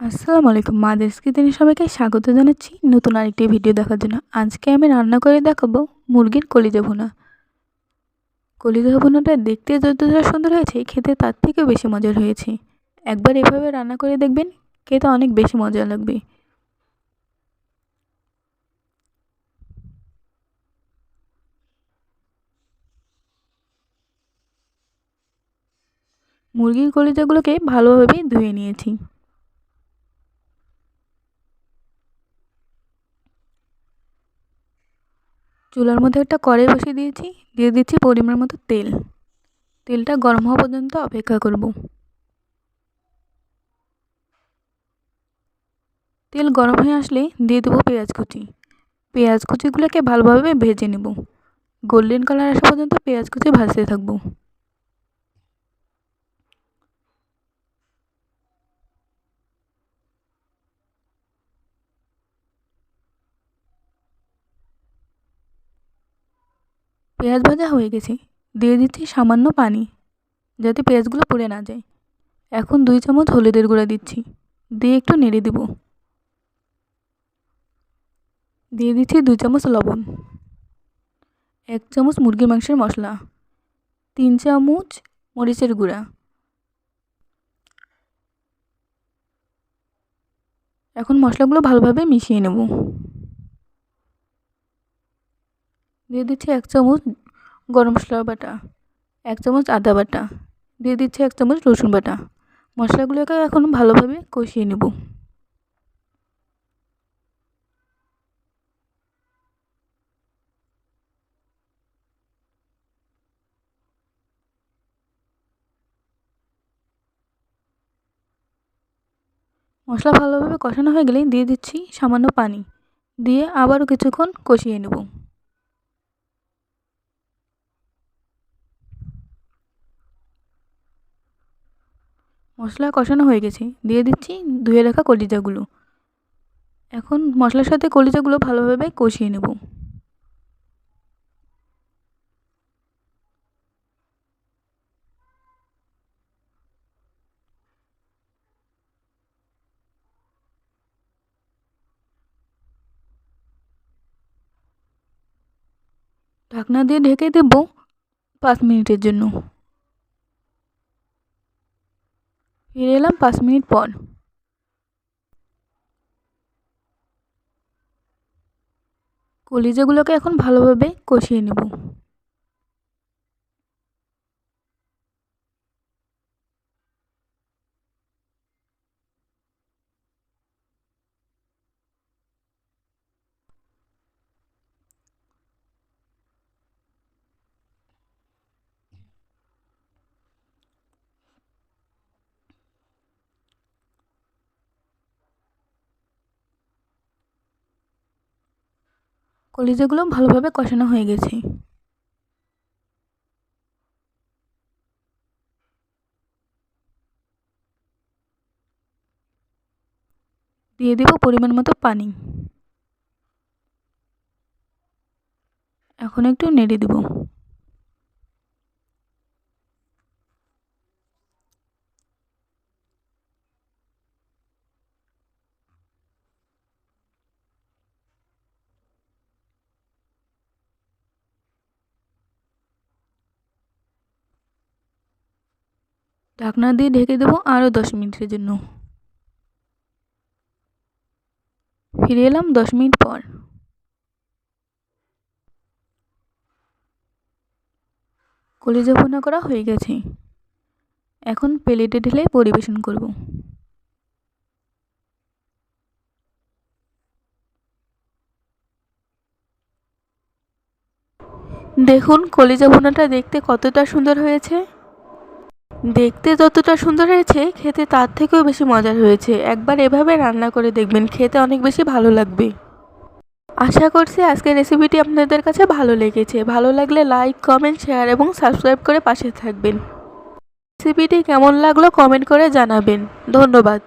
আসসালামু আলাইকুম। মাদার্স কিচেনে সবাইকে স্বাগত জানাচ্ছি নতুন আরেকটি ভিডিও দেখার জন্য। আজকে আমি রান্না করে দেখাবো মুরগির কলিজা ভুনা। কলিজা ভুনাটা দেখতে যতটা সুন্দর হয়েছে, খেতে তার থেকেও বেশি মজার হয়েছে। একবার এভাবে রান্না করে দেখবেন, খেতে অনেক বেশি মজা লাগবে। মুরগির কলিজাগুলোকে ভালোভাবে ধুয়ে নিয়েছি। চুলার মধ্যে একটা কড়াই বসিয়ে দিয়েছি, দিয়ে দিচ্ছি পরিমাণ মতো তেল। তেলটা গরম হওয়া পর্যন্ত অপেক্ষা করব। তেল গরম হয়ে আসলে দিয়ে দেবো পেঁয়াজ কুচি। পেঁয়াজ কুচিগুলোকে ভালোভাবে ভেজে নেব। গোল্ডেন কালার আসা পর্যন্ত পেঁয়াজ কুচি ভাজতে থাকবো। পেঁয়াজ ভাজা হয়ে গেছে, দিয়ে দিচ্ছি সামান্য পানি, যাতে পেঁয়াজগুলো পুড়ে না যায়। এখন 2 চামচ হলুদের গুঁড়া দিচ্ছি, দিয়ে একটু নেড়ে দেব। দিয়ে দিচ্ছি 2 চামচ লবণ, 1 চামচ মুরগির মাংসের মশলা, 3 চামচ মরিচের গুঁড়া। এখন মশলাগুলো ভালোভাবে মিশিয়ে নেব। দিয়ে দিচ্ছি 1 চামচ গরম মশলা বাটা, 1 চামচ আদা বাটা, দিয়ে দিচ্ছি 1 চামচ রসুন বাটা। মশলাগুলোকে এখন ভালোভাবে কষিয়ে নেব। মশলা ভালোভাবে কষানো হয়ে গেলে দিয়ে দিচ্ছি সামান্য পানি, দিয়ে আবারও কিছুক্ষণ কষিয়ে নেব। মশলা কষানো হয়ে গেছে, দিয়ে দিচ্ছি ধুয়ে রাখা কলিজাগুলো। এখন মশলার সাথে কলিজাগুলো ভালোভাবে কষিয়ে নেব। ঢাকনা দিয়ে ঢেকে দেব 5 মিনিটের জন্য। ফিরে এলাম 5 মিনিট পর। কলিজাগুলোকে এখন ভালোভাবে কষিয়ে নেব। কলিজাগুলো ভালোভাবে কষানো হয়ে গেছে। দিয়ে দেব পরিমাণ মতো পানি। এখন একটু নেড়ে দেব। ঢাকনা দিয়ে ঢেকে দেব আরও 10 মিনিটের জন্য। ফিরে এলাম 10 মিনিট পর। কলিজা ভুনা করা হয়ে গেছে। এখন প্লেটে ঢেলে পরিবেশন করব। দেখুন কলিজা ভুনাটা দেখতে কতটা সুন্দর হয়েছে। দেখতে যতটা সুন্দর হয়েছে, খেতে তার থেকেও বেশি মজার হয়েছে। একবার এভাবে রান্না করে দেখবেন, খেতে অনেক বেশি ভালো লাগবে। আশা করছি আজকের রেসিপিটি আপনাদের কাছে ভালো লেগেছে। ভালো লাগলে লাইক, কমেন্ট, শেয়ার এবং সাবস্ক্রাইব করে পাশে থাকবেন। রেসিপিটি কেমন লাগলো কমেন্ট করে জানাবেন। ধন্যবাদ।